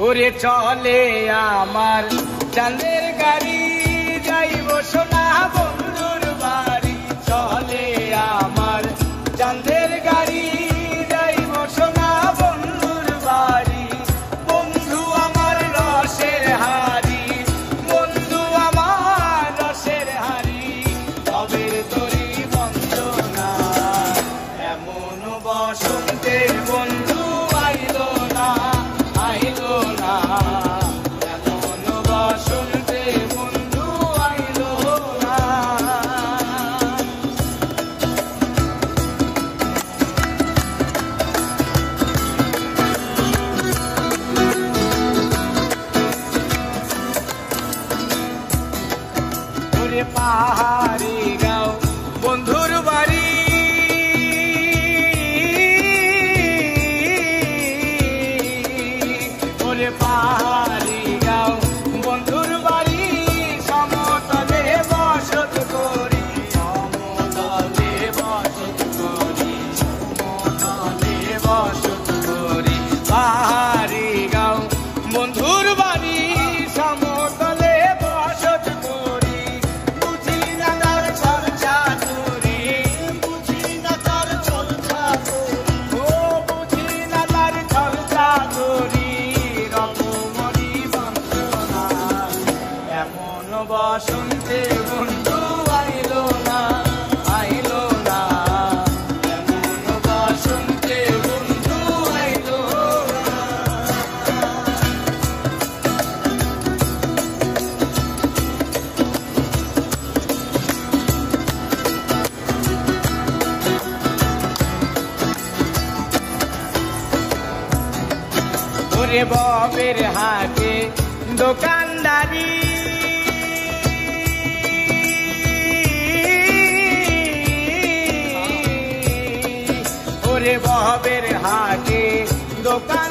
ওরে চলে আমার চাঁদের গাড়ি, যাইব সোনা বন্ধুর বাড়ি। চলে আমার চাঁদের গাড়ি, যাইব সোনা বন্ধুর বাড়ি। বন্ধু আমার রসের হাড়ি, বন্ধু আমার রসের হাড়ি, তবে তোরি বন্দনা। এমন বসন্তে বন্ধু আইলো না, আইলো না। এমন বসন্তে বন্ধু আইলো না। ওরে পাহাড়ি গাঁও বন্ধুর বাড়ি, ওরে পাহাড়ি গাঁও বন্ধুর বাড়ি। সমতলে বসত করি, সমতলে বসত করি, সমতলে বসত করি। পাহাড়ি গাঁও বন্ধুর বাড়ি, সমতলে বসত করি। বুঝি না তার চর্চা করি, বুঝি না তার চর্চা করি, ও বুঝি না তার চর্চা করি। রকমরি বন্দনা, এমন বসন্তে বন্ধু আইলো না, আইলো না। এমন বসন্তে বন্ধু আইলো না। ওরে ববের হাটে দোকানদারি, ওরে ববের হাটে দোকান